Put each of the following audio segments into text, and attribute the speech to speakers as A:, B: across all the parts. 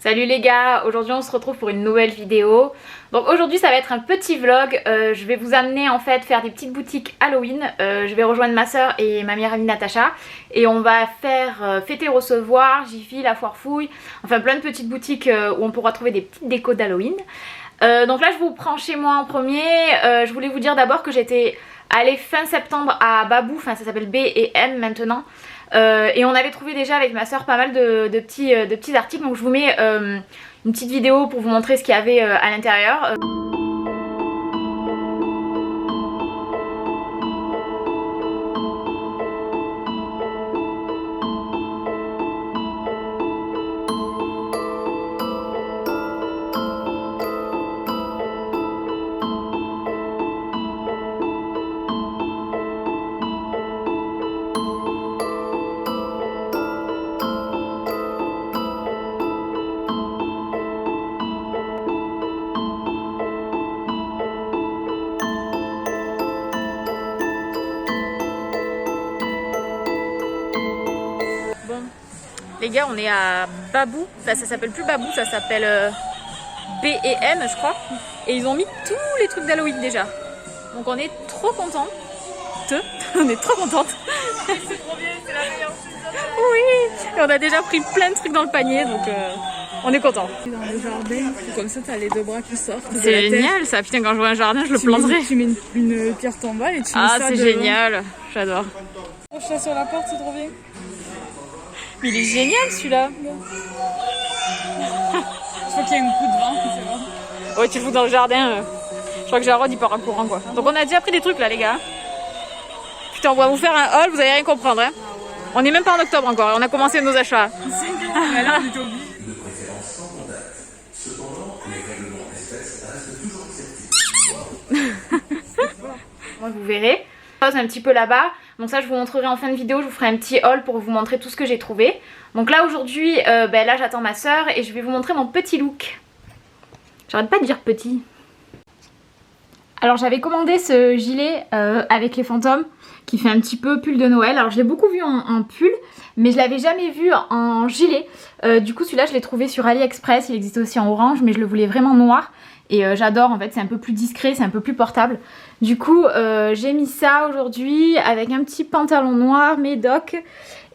A: Salut les gars, aujourd'hui on se retrouve pour une nouvelle vidéo. Donc aujourd'hui ça va être un petit vlog, je vais vous amener en fait faire des petites boutiques Halloween. Je vais rejoindre ma soeur et ma meilleure amie Natacha et on va faire fêter recevoir, Jiffy, la foire fouille, enfin plein de petites boutiques où on pourra trouver des petites décos d'Halloween. Donc là je vous prends chez moi en premier. Je voulais vous dire d'abord que j'étais allée fin septembre à Babou, enfin ça s'appelle B et M maintenant. Et on avait trouvé déjà avec ma soeur pas mal de petits articles, donc je vous mets une petite vidéo pour vous montrer ce qu'il y avait à l'intérieur. Les gars, on est à Babou, enfin, ça s'appelle plus Babou, ça s'appelle B et M je crois. Et ils ont mis tous les trucs d'Halloween déjà. Donc on est trop contentes. On est trop contentes. C'est trop bien, c'est la meilleure chose. Oui, et on a déjà pris plein de trucs dans le panier, donc on est contents.
B: Dans le jardin, comme ça t'as les deux bras qui sortent.
A: C'est génial ça, putain quand je vois un jardin je le planterai.
B: Tu mets une pierre tombale et tu mets ça
A: c'est génial, j'adore.
B: On chat sur la porte, c'est trop bien.
A: Mais il est génial celui-là.
B: Je crois qu'il y a un coup de vent, c'est bon.
A: Ouais, tu le fous dans le jardin. Je crois que Jarod il part en courant quoi. Donc on a déjà pris des trucs là les gars. Putain, on va vous faire un haul, vous allez rien comprendre hein. On est même pas en octobre encore, on a commencé nos achats. Vous verrez. C'est un petit peu là-bas. Donc ça je vous montrerai en fin de vidéo, je vous ferai un petit haul pour vous montrer tout ce que j'ai trouvé. Donc là aujourd'hui, là j'attends ma soeur et je vais vous montrer mon petit look. J'arrête pas de dire petit. Alors j'avais commandé ce gilet avec les fantômes qui fait un petit peu pull de Noël. Alors je l'ai beaucoup vu en pull mais je l'avais jamais vu en gilet. Du coup celui-là je l'ai trouvé sur AliExpress, il existe aussi en orange mais je le voulais vraiment noir. Et j'adore en fait, c'est un peu plus discret, c'est un peu plus portable. Du coup j'ai mis ça aujourd'hui avec un petit pantalon noir médoc.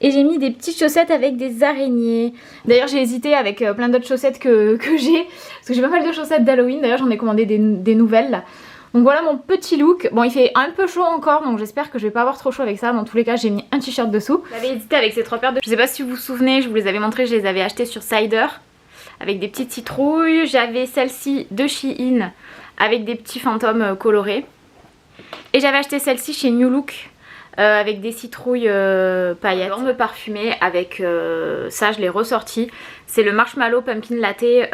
A: Et j'ai mis des petites chaussettes avec des araignées. D'ailleurs j'ai hésité avec plein d'autres chaussettes que j'ai. Parce que j'ai pas mal de chaussettes d'Halloween, d'ailleurs j'en ai commandé des nouvelles là. Donc voilà mon petit look. Bon il fait un peu chaud encore donc j'espère que je vais pas avoir trop chaud avec ça. Dans tous les cas j'ai mis un t-shirt dessous. J'avais hésité avec ces trois paires de... Je sais pas si vous vous souvenez, je vous les avais montrées, je les avais achetées sur Cider. Avec des petites citrouilles. J'avais celle-ci de Shein avec des petits fantômes colorés. Et j'avais acheté celle-ci chez New Look avec des citrouilles paillettes. Forme parfumée avec ça je l'ai ressorti. C'est le Marshmallow Pumpkin Latte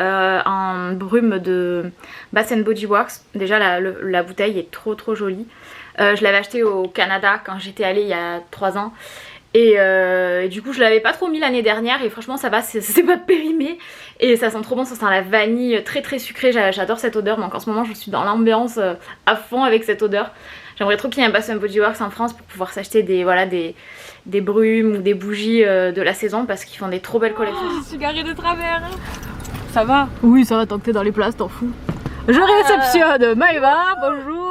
A: en brume de Bath Body Works. Déjà la bouteille est trop jolie. Je l'avais acheté au Canada quand j'étais allée il y a 3 ans. Et du coup je l'avais pas trop mis l'année dernière et franchement ça va, c'est pas périmé et ça sent trop bon, ça sent la vanille très sucrée, j'adore cette odeur. Donc en ce moment je suis dans l'ambiance à fond avec cette odeur. J'aimerais trop qu'il y ait un Bath Body Works en France pour pouvoir s'acheter des brumes ou des bougies de la saison parce qu'ils font des trop belles collections.
B: Je suis garée de travers.
A: Ça va? Oui ça va tant que t'es dans les places, t'en fous. Je réceptionne Maëva, bonjour.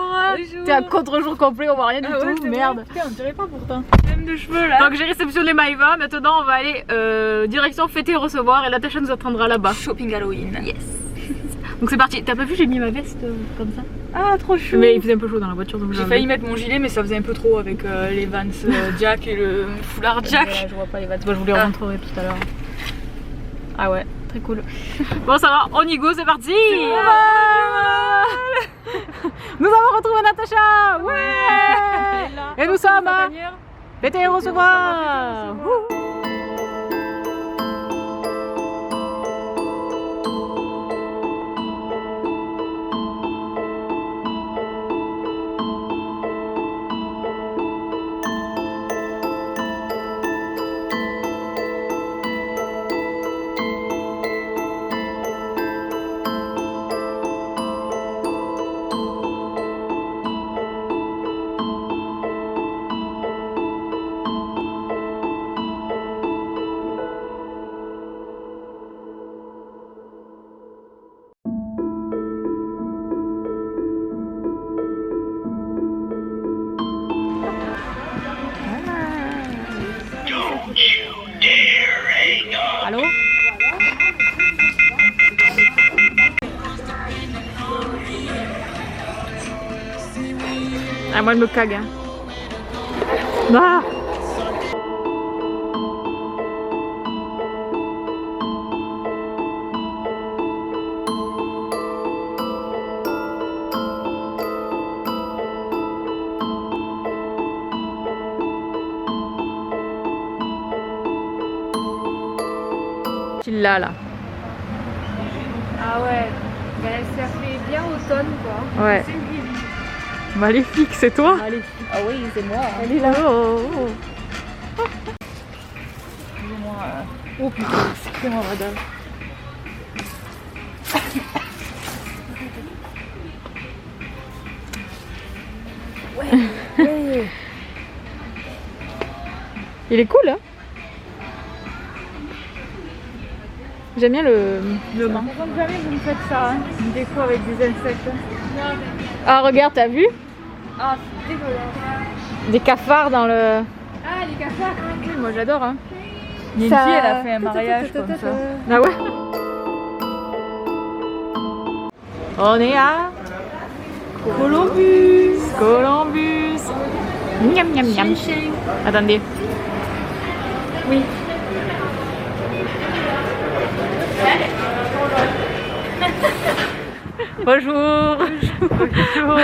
A: T'es à contre-jour complet, on voit rien du tout, merde.
B: Putain, on dirait pas pourtant. Même de cheveux là.
A: Donc j'ai réceptionné Maëva, maintenant on va aller direction fêter et recevoir et Natacha nous attendra là-bas.
B: Shopping Halloween.
A: Yes. Donc c'est parti. T'as pas vu, j'ai mis ma veste comme ça.
B: Ah trop chaud.
A: Mais il faisait un peu chaud dans la voiture donc
B: j'ai failli mettre mon gilet mais ça faisait un peu trop avec les Vans Jack et le foulard Jack.
A: Je vois pas les Vans, je vous les remontrerai tout à l'heure. Ah ouais, très cool. Bon ça va, on y go, c'est parti. Nous avons retrouvé Natacha. Ouais. Et nous sommes à fêter et recevoir.
B: moi je me cague. Hein. Ah. Là.
C: Ah ouais, ben, ça fait bien automne quoi.
B: Ouais.
C: C'est une ville.
B: Maléfique, c'est toi?
C: Maléfique. Ah oui, c'est moi.
B: Elle est là. Oh, oh. Oh putain, c'est moi madame.
C: Ouais.
B: Il est cool, hein? J'aime bien le banc.
C: Par contre, jamais vous me faites ça, hein. Une déco avec des insectes.
B: Ah, regarde, t'as vu?
C: Ah, c'est dégueulasse.
B: Des cafards dans le...
C: Ah, les cafards.
B: Oui, moi j'adore, hein.
C: Il y a une fille, elle a fait un mariage comme ça.
B: Ah ouais? On est à
C: Columbus.
B: Columbus. Miam miam miam. Attendez.
C: Oui.
B: Bonjour. Bonjour.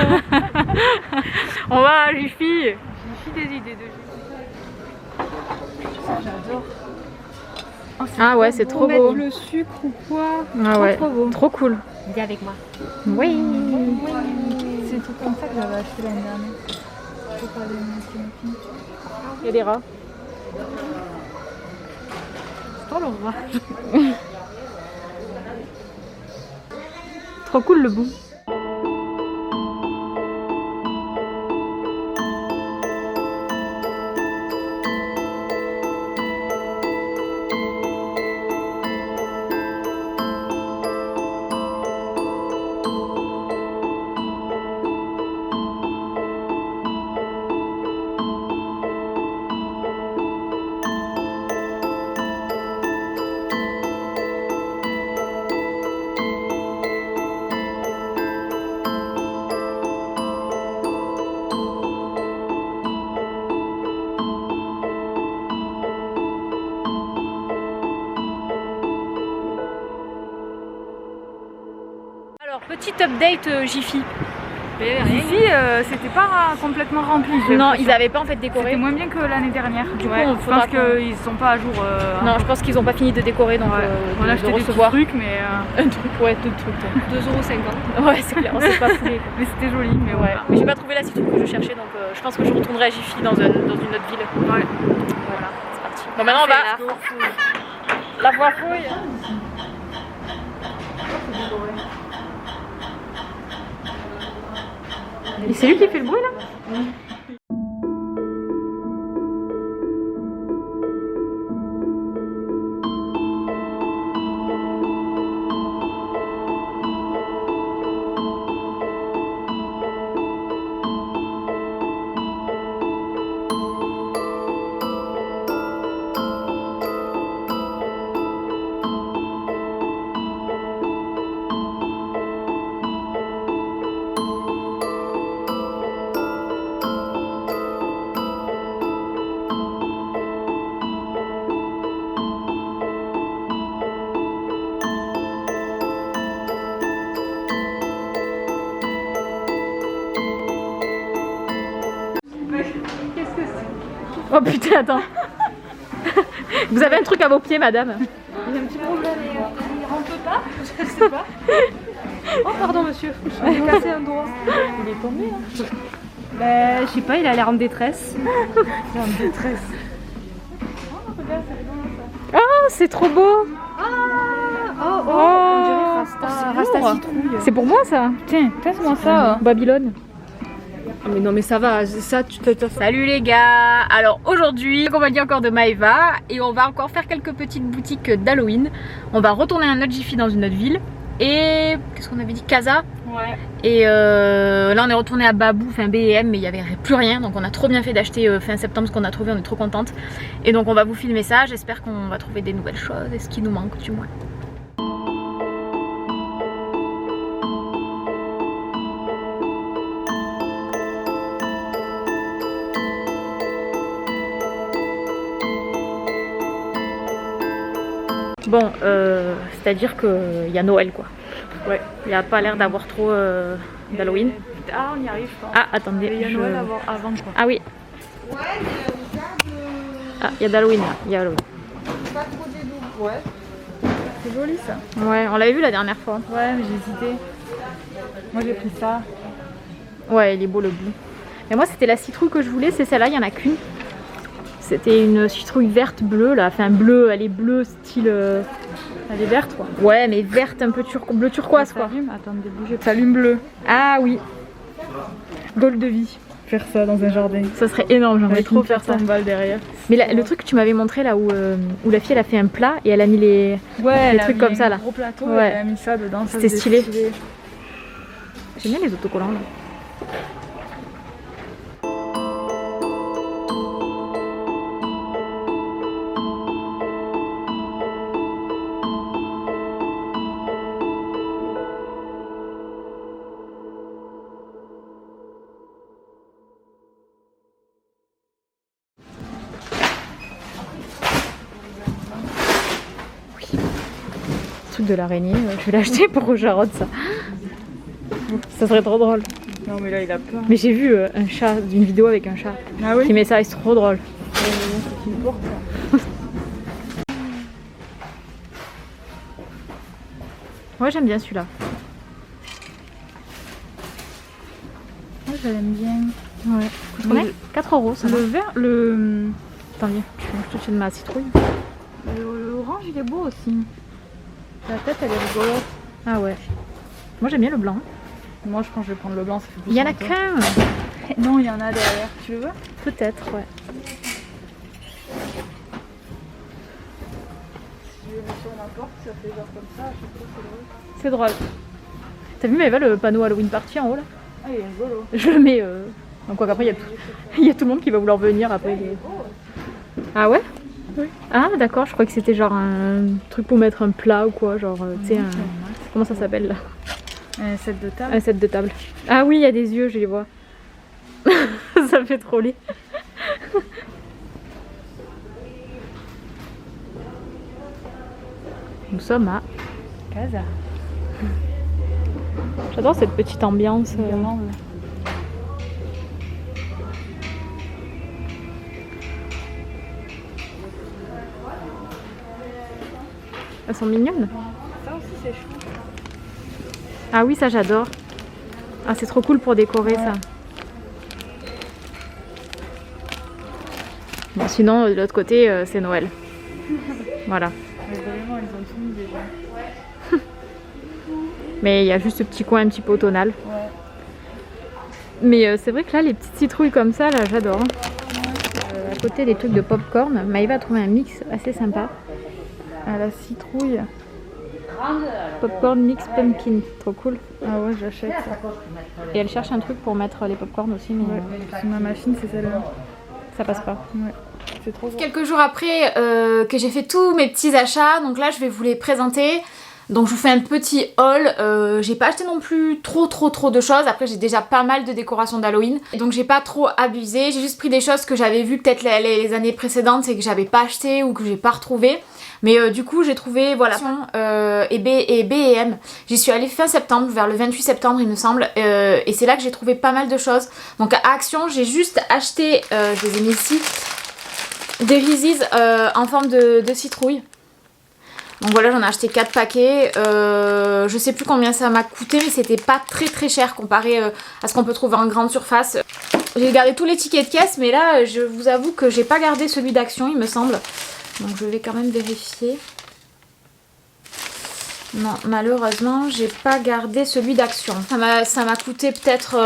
B: On va à Jiffy.
C: J'ai des idées de j'adore. Oh,
B: Ah ouais, c'est trop beau.
C: Mettre le sucre ou quoi?
B: Ah ouais,
C: trop beau.
B: trop cool.
C: Viens avec moi.
B: Oui.
C: C'est tout comme ça que j'avais acheté l'année dernière. Faut pas aller me
B: Il y a des rats.
C: c'est pas le roi.
B: Trop cool le bout.
C: Alors, petit update Jiffy.
B: Jiffy, c'était pas complètement rempli.
A: Non, ils avaient pas en fait décoré.
B: C'était moins bien que l'année dernière.
A: Du coup,
B: ouais,
A: on
B: je
A: faudra
B: pense qu'ils sont pas à jour.
A: Non, je pense qu'ils ont pas fini de décorer donc
B: on a
A: de
B: acheté des petits
A: recevoir
B: trucs, mais
A: un truc, ouais, deux trucs.
C: 2,50 €.
A: Ouais, c'est clair, on s'est pas foulé.
B: mais c'était joli. Mais
A: Ouais.
B: voilà.
A: Mais j'ai pas trouvé la citrouille que je cherchais donc je pense que je retournerai à Jiffy dans une autre ville.
B: Ouais.
A: Voilà, c'est parti. Bon, maintenant on va la voir fouille.
B: Et c'est lui qui fait le bruit là? Oh putain, attends. Vous avez un truc à vos pieds, madame?
C: Il y a un petit problème, il rentre pas, je sais pas. Oh pardon monsieur, j'ai cassé un doigt.
B: Il est tombé là.
C: Ben je sais pas, il a l'air en détresse.
B: Il est en détresse. Oh, regarde, c'est rigolo ça. Oh, c'est trop beau.
C: On dirait Rasta
B: lourd.
C: citrouille.
B: C'est pour moi ça?
C: Tiens, passe-moi ça.
B: Babylone.
C: Ah, mais non mais ça va, ça tu t'as
A: Salut les gars. Alors aujourd'hui, compagnie encore de Maeva et on va encore faire quelques petites boutiques d'Halloween. On va retourner à un autre Jiffy dans une autre ville. Et qu'est-ce qu'on avait dit? Casa.
C: Ouais.
A: Et là on est retourné à Babou, enfin B&M, mais il n'y avait plus rien. Donc on a trop bien fait d'acheter fin septembre ce qu'on a trouvé, on est trop contente. Et donc on va vous filmer ça, j'espère qu'on va trouver des nouvelles choses et ce qui nous manque du moins. Bon, c'est-à-dire qu'il y a Noël quoi.
B: Ouais.
A: Il n'y a pas l'air d'avoir trop d'Halloween.
B: Ah, on y arrive, je pense.
A: Ah, attendez.
B: Il y a Noël avant quoi.
A: Ah oui. Ah, il y a d'Halloween là. Il y a Halloween.
C: Pas trop des loups. Ouais.
B: C'est joli ça.
A: Ouais, on l'avait vu la dernière fois.
B: Ouais, mais j'ai hésité. Moi j'ai pris ça.
A: Ouais, il est beau le bleu. Et moi, c'était la citrouille que je voulais, c'est celle-là, il n'y en a qu'une. C'était une citrouille verte bleue là, enfin bleue, elle est bleue style.
B: Elle est verte quoi.
A: Ouais, mais verte un peu bleu turquoise quoi.
B: Attendez, bougez. Ça allume bleu.
A: Ah oui,
B: Goal de vie. Faire ça dans un jardin.
A: ça serait énorme,
B: On
A: j'aimerais
B: va trop faire ça en balle derrière.
A: Mais là, le truc que tu m'avais montré là où la fille elle a fait un plat et elle a mis les
B: Ouais,
A: trucs comme ça là.
B: Gros plateau,
A: Ouais.
B: elle a mis ça dedans.
A: C'était stylé. J'aime bien les autocollants là. Truc de l'araignée, je vais l'acheter pour que j'arrête ça. Ça serait trop drôle.
B: Non mais là il a peur.
A: Mais j'ai vu un chat, une vidéo avec un chat
B: Ah oui.
A: qui met ça et c'est trop drôle.
B: C'est une porte ça.
A: Moi j'aime bien celui-là.
B: Moi je l'aime bien.
A: Ouais. Combien 4 € ça.
B: Le vert, le
A: Attends, viens, je te tiens de ma citrouille.
B: orange il est beau aussi. La tête elle est rigolote.
A: Ah ouais. Moi j'aime bien le blanc.
B: Moi je pense que je vais prendre le blanc, ça fait plus
A: Il y en a
B: sympa.
A: qu'un.
B: Non, il y en a derrière. Tu le veux?
A: Peut-être, ouais.
B: Si je le mets sur la porte, ça fait genre comme ça, je trouve que c'est drôle.
A: C'est drôle. T'as vu Maëva le panneau Halloween Party en haut là?
B: Ah il est rigolo.
A: Je le mets. Donc quoi qu'après il y a tout le monde qui va vouloir venir après. Ah ouais?
B: Oui.
A: Ah d'accord, je crois que c'était genre un truc pour mettre un plat ou quoi, genre tu sais un... Comment ça s'appelle là?
B: Un set de table.
A: Un set de table. Ah oui, il y a des yeux, je les vois. Ça me fait trop laid. Nous sommes à
B: Casa.
A: J'adore cette petite ambiance. Elles sont mignonnes.
B: Ça aussi c'est chou.
A: Ah oui, ça j'adore. Ah, c'est trop cool pour décorer ça. Bon, sinon, de l'autre côté, c'est Noël. Voilà.
B: Mais vraiment, ils ont tout mis déjà.
A: Mais il y a juste ce petit coin un petit peu automnal.
B: Ouais.
A: Mais c'est vrai que là, les petites citrouilles comme ça, là, j'adore. À côté des trucs de popcorn, Maëva a trouvé un mix assez sympa.
B: À la citrouille.
A: Popcorn mix pumpkin, trop cool.
B: Ah ouais, j'achète ça.
A: Et elle cherche un truc pour mettre les popcorn aussi, mais
B: Ouais. C'est ma machine, c'est celle-là.
A: ça passe pas.
B: Ouais. C'est trop gros.
A: Quelques jours après que j'ai fait tous mes petits achats, donc là je vais vous les présenter. Donc je vous fais un petit haul, j'ai pas acheté non plus trop de choses, après j'ai déjà pas mal de décorations d'Halloween, donc j'ai pas trop abusé, j'ai juste pris des choses que j'avais vues peut-être les années précédentes et que j'avais pas acheté ou que j'ai pas retrouvé. Mais du coup j'ai trouvé voilà et B&M. J'y suis allée fin septembre, vers le 28 septembre il me semble, et c'est là que j'ai trouvé pas mal de choses. Donc à Action j'ai juste acheté, je les ai mis ici, des Reese's en forme de citrouille. Donc voilà, j'en ai acheté 4 paquets, je sais plus combien ça m'a coûté, mais c'était pas très cher comparé à ce qu'on peut trouver en grande surface. J'ai gardé tous les tickets de caisse, mais là je vous avoue que j'ai pas gardé celui d'Action il me semble. Donc je vais quand même vérifier. Non, malheureusement j'ai pas gardé celui d'Action. Ça m'a coûté peut-être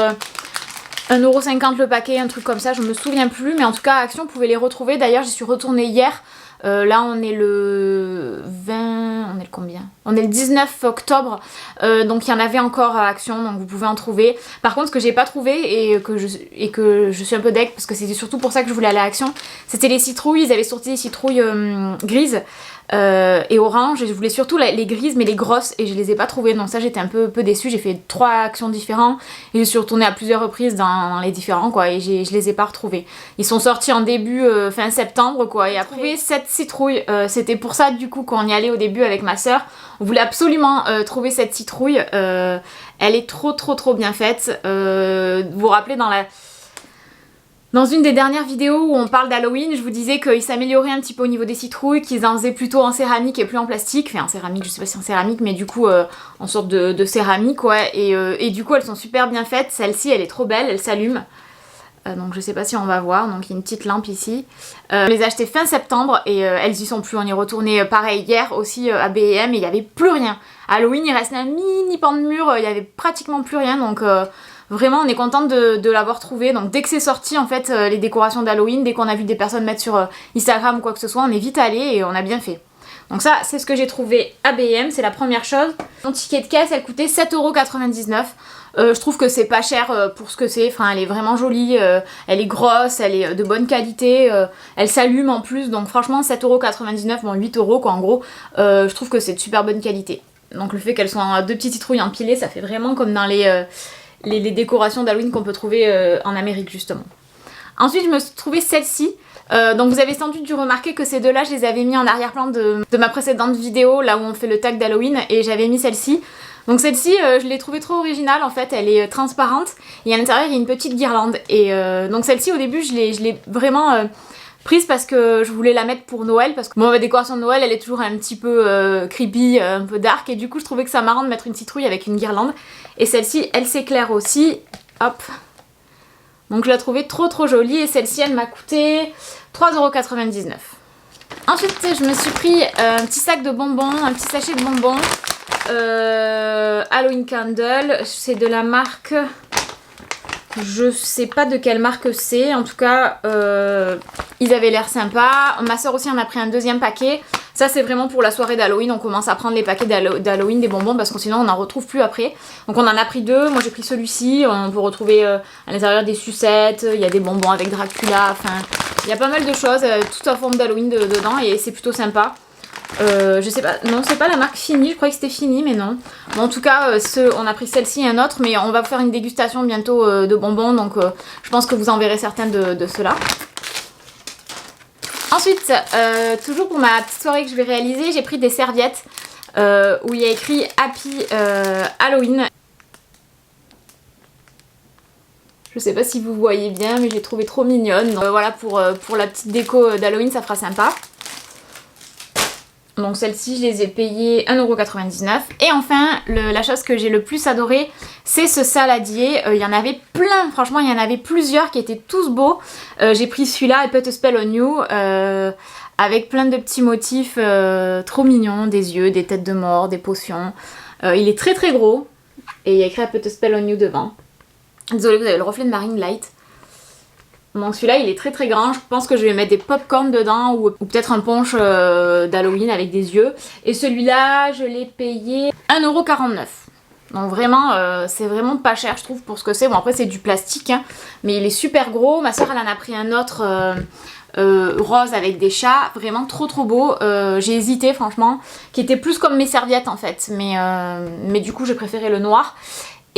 A: 1,50 € le paquet, un truc comme ça, je me souviens plus. Mais en tout cas Action, vous pouvez les retrouver. D'ailleurs j'y suis retournée hier. Là on est le 20, on est le combien? On est le 19 octobre, donc il y en avait encore à Action, donc vous pouvez en trouver. Par contre ce que j'ai pas trouvé et que je suis un peu deg, parce que c'était surtout pour ça que je voulais aller à Action, c'était les citrouilles. Ils avaient sorti des citrouilles grises, et orange, et je voulais surtout les grises mais les grosses et je les ai pas trouvées, donc ça j'étais un peu déçue. J'ai fait 3 actions différentes et je suis retournée à plusieurs reprises dans les différents quoi, et je les ai pas retrouvés. Ils sont sortis en début fin septembre quoi, et après cette citrouille, c'était pour ça du coup qu'on y allait au début avec ma soeur. On voulait absolument trouver cette citrouille, elle est trop bien faite. Vous vous rappelez dans une des dernières vidéos où on parle d'Halloween, je vous disais qu'ils s'amélioraient un petit peu au niveau des citrouilles, qu'ils en faisaient plutôt en céramique et plus en plastique. Enfin en céramique, je sais pas si en céramique, mais du coup en sorte de céramique, ouais. Et du coup elles sont super bien faites. Celle-ci elle est trop belle, elle s'allume. Donc je sais pas si on va voir, donc il y a une petite lampe ici. On les a achetées fin septembre et elles y sont plus. On y est retourné pareil hier aussi à B&M et il n'y avait plus rien. Halloween il restait un mini pan de mur, il y avait pratiquement plus rien, donc vraiment on est contente de l'avoir trouvé. Donc dès que c'est sorti en fait les décorations d'Halloween, dès qu'on a vu des personnes mettre sur Instagram ou quoi que ce soit, on est vite allé et on a bien fait. Donc ça c'est ce que j'ai trouvé à B&M, c'est la première chose. Mon ticket de caisse elle coûtait 7,99 €. Je trouve que c'est pas cher pour ce que c'est, enfin elle est vraiment jolie, elle est grosse, elle est de bonne qualité, elle s'allume en plus, donc franchement 7,99 €, bon 8 € quoi en gros, je trouve que c'est de super bonne qualité. Donc le fait qu'elles soient 2 petites citrouilles empilées, ça fait vraiment comme dans les décorations d'Halloween qu'on peut trouver en Amérique justement. Ensuite je me suis trouvé celle-ci. Donc vous avez sans doute dû remarquer que ces deux-là, je les avais mis en arrière-plan de ma précédente vidéo, là où on fait le tag d'Halloween, et j'avais mis celle-ci. Donc celle-ci, je l'ai trouvée trop originale en fait, elle est transparente, et à l'intérieur il y a une petite guirlande. Et donc celle-ci au début je l'ai vraiment prise parce que je voulais la mettre pour Noël, parce que bon, ma décoration de Noël elle est toujours un petit peu creepy, un peu dark, et du coup je trouvais que ça marrant de mettre une citrouille avec une guirlande. Et celle-ci, elle s'éclaire aussi, hop. Donc je la trouvais trop jolie, et celle-ci elle m'a coûté 3,99 €. Ensuite je me suis pris un petit sac de bonbons, un petit sachet de bonbons. Halloween Candle, c'est de la marque, je sais pas de quelle marque c'est, en tout cas ils avaient l'air sympas. Ma soeur aussi en a pris un deuxième paquet. Ça c'est vraiment pour la soirée d'Halloween, on commence à prendre les paquets d'Halloween des bonbons parce que sinon on n'en retrouve plus après. Donc on en a pris 2, moi j'ai pris celui-ci, on peut retrouver à l'intérieur des sucettes, il y a des bonbons avec Dracula, enfin il y a pas mal de choses, toute en forme d'Halloween dedans, et c'est plutôt sympa. Je sais pas, non c'est pas la marque Fini, je croyais que c'était Fini mais non. Bon, en tout cas on a pris celle-ci et un autre, mais on va faire une dégustation bientôt de bonbons, donc je pense que vous en verrez certains de ceux-là. Ensuite, toujours pour ma petite soirée que je vais réaliser, j'ai pris des serviettes où il y a écrit Happy Halloween. Je sais pas si vous voyez bien, mais j'ai trouvé trop mignonne. Donc voilà, pour la petite déco d'Halloween, ça fera sympa. Donc celle-ci, je les ai payées 1,99 €. Et enfin, la chose que j'ai le plus adoré, c'est ce saladier. Il y en avait plein, franchement, il y en avait plusieurs qui étaient tous beaux. J'ai pris celui-là, I Put a Spell on You, avec plein de petits motifs trop mignons, des yeux, des têtes de mort, des potions. Il est très gros, et il y a écrit I Put a Spell on You devant. Désolée, vous avez le reflet de ma ring light. Donc celui-là il est très grand, je pense que je vais mettre des pop-corn dedans ou peut-être un punch d'Halloween avec des yeux. Et celui-là je l'ai payé 1,49 €. Donc vraiment c'est vraiment pas cher je trouve pour ce que c'est. Bon après c'est du plastique hein, mais il est super gros. Ma soeur elle en a pris un autre rose avec des chats, vraiment trop beau. J'ai hésité franchement, qui était plus comme mes serviettes en fait, mais du coup j'ai préféré le noir.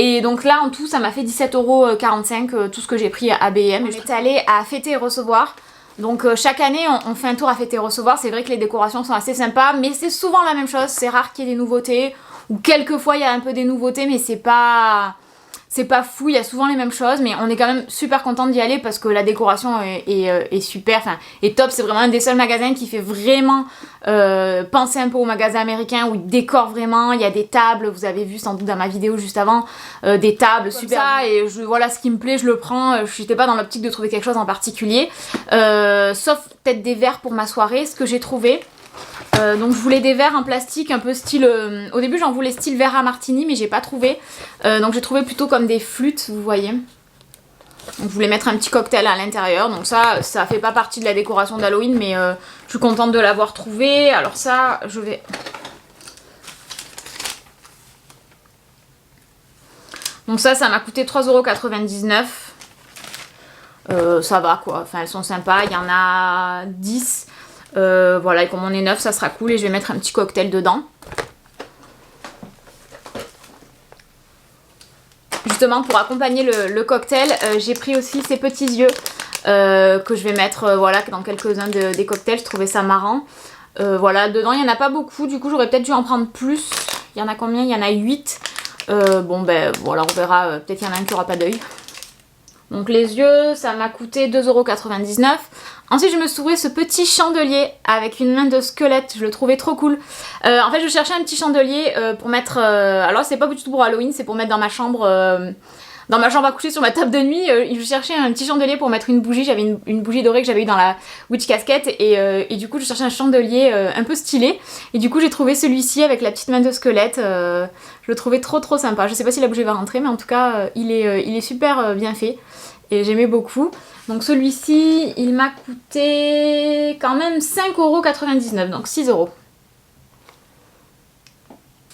A: Et donc là en tout ça m'a fait 17,45 € tout ce que j'ai pris à B&M. J'étais allée à Fêter et Recevoir. Donc chaque année on fait un tour à Fêter et Recevoir. C'est vrai que les décorations sont assez sympas, mais c'est souvent la même chose. C'est rare qu'il y ait des nouveautés. Ou quelquefois il y a un peu des nouveautés, mais c'est pas fou, il y a souvent les mêmes choses, mais on est quand même super contente d'y aller parce que la décoration est super, enfin est top. C'est vraiment un des seuls magasins qui fait vraiment penser un peu aux magasins américains où ils décorent vraiment. Il y a des tables, vous avez vu sans doute dans ma vidéo juste avant, des tables super ça, et voilà ce qui me plaît je le prends. Je n'étais pas dans l'optique de trouver quelque chose en particulier, sauf peut-être des verres pour ma soirée, ce que j'ai trouvé. Donc je voulais des verres en plastique un peu style, au début j'en voulais style verre à martini mais j'ai pas trouvé, donc j'ai trouvé plutôt comme des flûtes vous voyez. Donc je voulais mettre un petit cocktail à l'intérieur, donc ça fait pas partie de la décoration d'Halloween mais je suis contente de l'avoir trouvé. Alors ça je vais... Donc ça m'a coûté 3,99 €. Ça va quoi, enfin elles sont sympas, il y en a 10. Voilà, et comme on est neuf, ça sera cool et je vais mettre un petit cocktail dedans. Justement, pour accompagner le cocktail, j'ai pris aussi ces petits yeux que je vais mettre voilà, dans quelques-uns des cocktails. Je trouvais ça marrant. Voilà, dedans, il n'y en a pas beaucoup. Du coup, j'aurais peut-être dû en prendre plus. Il y en a combien? Il y en a 8. Bon, ben voilà, on verra. Peut-être qu'il y en a un qui n'aura pas d'œil. Donc les yeux, ça m'a coûté 2,99 €. Ensuite, je me suis trouvé ce petit chandelier avec une main de squelette. Je le trouvais trop cool. En fait, je cherchais un petit chandelier pour mettre... alors, c'est pas du tout pour Halloween, c'est pour mettre dans ma chambre à coucher sur ma table de nuit. Je cherchais un petit chandelier pour mettre une bougie. J'avais une bougie dorée que j'avais eu dans la Witch Casquette. Et du coup, je cherchais un chandelier un peu stylé. Et du coup, j'ai trouvé celui-ci avec la petite main de squelette. Je le trouvais trop sympa. Je sais pas si la bougie va rentrer, mais en tout cas, il est super bien fait. Et j'aimais beaucoup. Donc celui-ci, il m'a coûté quand même 5,99 €, donc 6 €.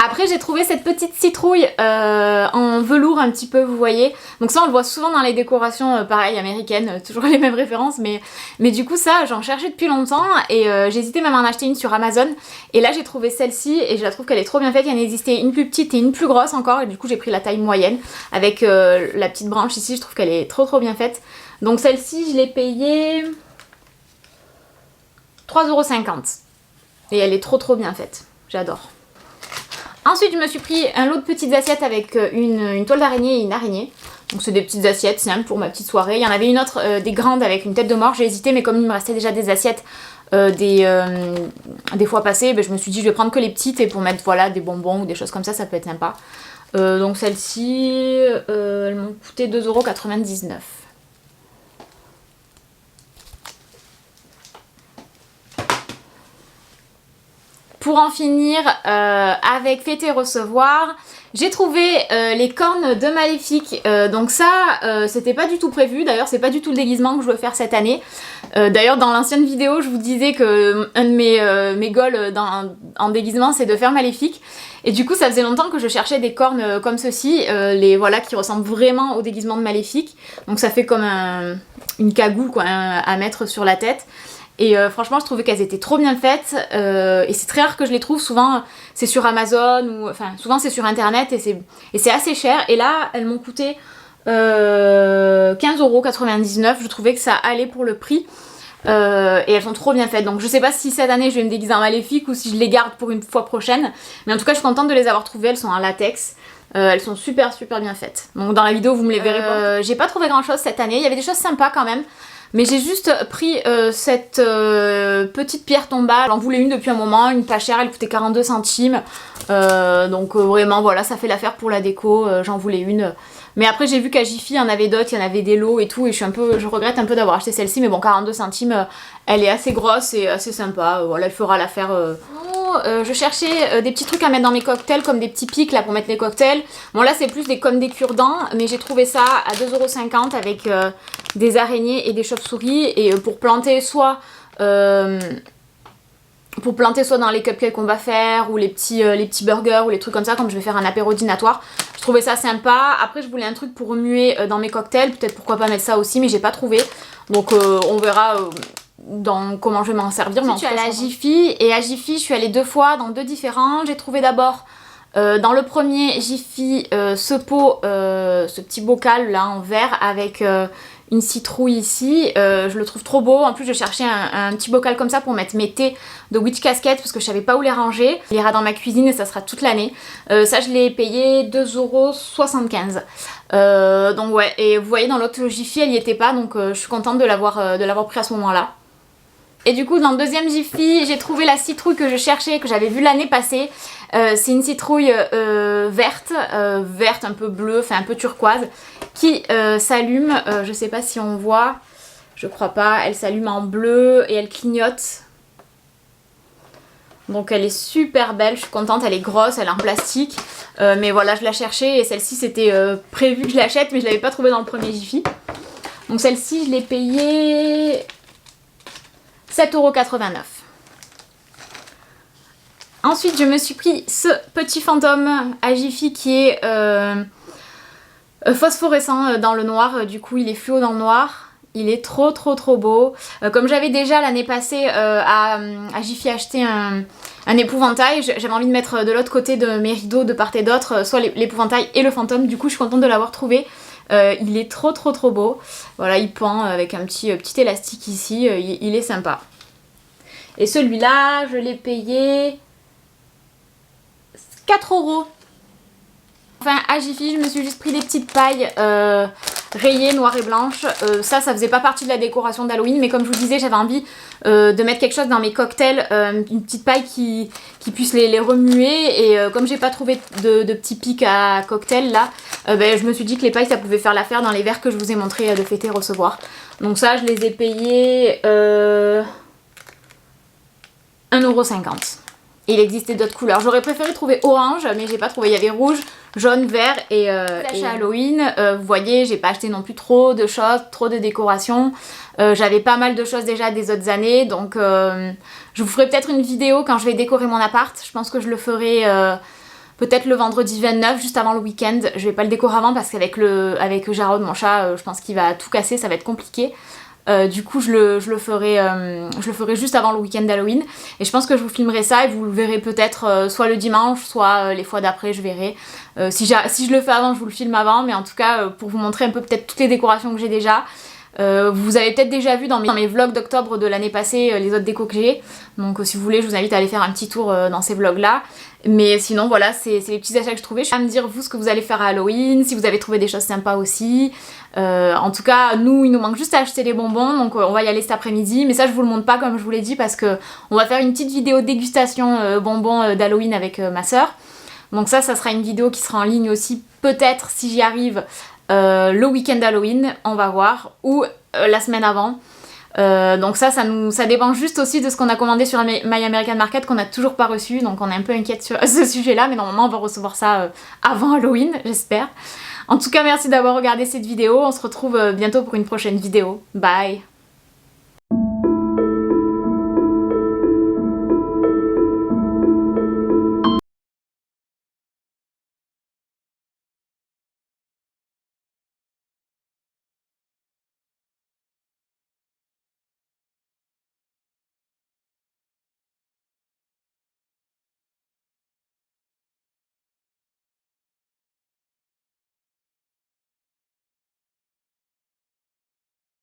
A: Après, j'ai trouvé cette petite citrouille en velours un petit peu, vous voyez. Donc ça, on le voit souvent dans les décorations, pareil, américaines, toujours les mêmes références. Mais du coup, ça, j'en cherchais depuis longtemps et j'hésitais même à en acheter une sur Amazon. Et là, j'ai trouvé celle-ci et je la trouve qu'elle est trop bien faite. Il y en existait une plus petite et une plus grosse encore. Et du coup, j'ai pris la taille moyenne avec la petite branche ici. Je trouve qu'elle est trop bien faite. Donc celle-ci, je l'ai payée 3,50 €. Et elle est trop bien faite. J'adore. Ensuite, je me suis pris un lot de petites assiettes avec une toile d'araignée et une araignée. Donc c'est des petites assiettes simples pour ma petite soirée. Il y en avait une autre, des grandes avec une tête de mort. J'ai hésité, mais comme il me restait déjà des assiettes des fois passées, ben, je me suis dit je vais prendre que les petites et pour mettre voilà, des bonbons ou des choses comme ça peut être sympa. Donc celles-ci, elles m'ont coûté 2,99 €. Pour en finir avec Fêter et Recevoir, j'ai trouvé les cornes de Maléfique. Donc ça, c'était pas du tout prévu. D'ailleurs, c'est pas du tout le déguisement que je veux faire cette année. D'ailleurs, dans l'ancienne vidéo, je vous disais que un de mes goals en déguisement, c'est de faire Maléfique. Et du coup, ça faisait longtemps que je cherchais des cornes comme ceci, les voilà qui ressemblent vraiment au déguisement de Maléfique. Donc ça fait comme une cagoule quoi, à mettre sur la tête. Et franchement, je trouvais qu'elles étaient trop bien faites. Et c'est très rare que je les trouve. Souvent, c'est sur Amazon ou enfin, souvent c'est sur internet et c'est assez cher. Et là, elles m'ont coûté 15,99 €. Je trouvais que ça allait pour le prix. Et elles sont trop bien faites. Donc je sais pas si cette année je vais me déguiser en Maléfique ou si je les garde pour une fois prochaine. Mais en tout cas, je suis contente de les avoir trouvées. Elles sont en latex. Elles sont super bien faites. Donc dans la vidéo, vous me les verrez pas. J'ai pas trouvé grand chose cette année. Il y avait des choses sympas quand même. Mais j'ai juste pris cette petite pierre tombale. J'en voulais une depuis un moment, une pas chère, elle coûtait 42 centimes. Donc vraiment voilà, ça fait l'affaire pour la déco, j'en voulais une. Mais après j'ai vu qu'à Jiffy il y en avait d'autres, il y en avait des lots et tout. Et je regrette un peu d'avoir acheté celle-ci. Mais bon, 42 centimes, elle est assez grosse et assez sympa. Voilà, elle fera l'affaire. Je cherchais des petits trucs à mettre dans mes cocktails comme des petits pics là pour mettre les cocktails. Bon là c'est plus comme des cure-dents, mais j'ai trouvé ça à 2,50 € avec des araignées et des chauves-souris et pour planter soit dans les cupcakes qu'on va faire ou les petits burgers ou les trucs comme ça, comme je vais faire un apéro dînatoire. Je trouvais ça sympa. Après je voulais un truc pour remuer dans mes cocktails, peut-être pourquoi pas mettre ça aussi, mais j'ai pas trouvé. Donc on verra dans comment je vais m'en servir. Mais ensuite, je suis allée à Jiffy et à Jiffy je suis allée 2 fois dans 2 différents. J'ai trouvé d'abord dans le premier Jiffy ce pot, ce petit bocal là en verre avec une citrouille ici, je le trouve trop beau. En plus je cherchais un petit bocal comme ça pour mettre mes thés de Witch Casquette parce que je savais pas où les ranger. Il ira dans ma cuisine et ça sera toute l'année. Ça je l'ai payé 2,75 €. Donc ouais, et vous voyez dans l'autre Jiffy elle y était pas, donc je suis contente de l'avoir pris à ce moment là. Et du coup dans le deuxième Jiffy j'ai trouvé la citrouille que je cherchais, que j'avais vue l'année passée. C'est une citrouille verte un peu bleue, enfin un peu turquoise, qui s'allume, je sais pas si on voit, je crois pas, elle s'allume en bleu et elle clignote. Donc elle est super belle, je suis contente, elle est grosse, elle est en plastique. Mais voilà, je la cherchais et celle-ci c'était prévu que je l'achète, mais je l'avais pas trouvée dans le premier Jiffy. Donc celle-ci je l'ai payée 7,89 €. Ensuite, je me suis pris ce petit fantôme à Jiffy qui est phosphorescent dans le noir. Du coup, il est fluo dans le noir. Il est trop beau. Comme j'avais déjà l'année passée à Jiffy acheté un épouvantail, j'avais envie de mettre de l'autre côté de mes rideaux de part et d'autre, soit l'épouvantail et le fantôme. Du coup je suis contente de l'avoir trouvé. Il est trop beau. Voilà, il pend avec un petit élastique ici, il est sympa. Et celui-là, je l'ai payé 4 €. Enfin, à Jiffy, je me suis juste pris des petites pailles rayées, noires et blanches. Ça faisait pas partie de la décoration d'Halloween, mais comme je vous disais, j'avais envie de mettre quelque chose dans mes cocktails, une petite paille qui puisse les remuer. Et comme j'ai pas trouvé de petits pics à cocktail là, je me suis dit que les pailles ça pouvait faire l'affaire dans les verres que je vous ai montré de fêter recevoir. Donc ça, je les ai payés 1,50 €. Il existait d'autres couleurs. J'aurais préféré trouver orange, mais j'ai pas trouvé. Il y avait rouge, jaune, vert et Halloween. Vous voyez, j'ai pas acheté non plus trop de choses, trop de décorations. J'avais pas mal de choses déjà des autres années, donc je vous ferai peut-être une vidéo quand je vais décorer mon appart. Je pense que je le ferai peut-être le vendredi 29, juste avant le week-end. Je vais pas le décorer avant parce qu'avec Jarod, mon chat, je pense qu'il va tout casser, ça va être compliqué. Du coup je le ferai juste avant le week-end d'Halloween et je pense que je vous filmerai ça et vous le verrez peut-être soit le dimanche, soit les fois d'après, je verrai. Si je le fais avant, je vous le filme avant, mais en tout cas pour vous montrer un peu peut-être toutes les décorations que j'ai déjà. Vous avez peut-être déjà vu dans mes vlogs d'octobre de l'année passée les autres décos que j'ai, donc si vous voulez je vous invite à aller faire un petit tour dans ces vlogs là. Mais sinon voilà, c'est les petits achats que je trouvais. Je vais me dire vous ce que vous allez faire à Halloween, si vous avez trouvé des choses sympas aussi. En tout cas il nous manque juste à acheter les bonbons, donc on va y aller cet après-midi, mais ça je vous le montre pas comme je vous l'ai dit parce que on va faire une petite vidéo dégustation bonbons d'Halloween avec ma soeur. Donc ça sera une vidéo qui sera en ligne aussi, peut-être si j'y arrive le week-end d'Halloween, on va voir, ou la semaine avant. Donc ça dépend juste aussi de ce qu'on a commandé sur My American Market qu'on n'a toujours pas reçu, donc on est un peu inquiète sur ce sujet là, mais normalement on va recevoir ça avant Halloween, j'espère. En tout cas merci d'avoir regardé cette vidéo, on se retrouve bientôt pour une prochaine vidéo, bye.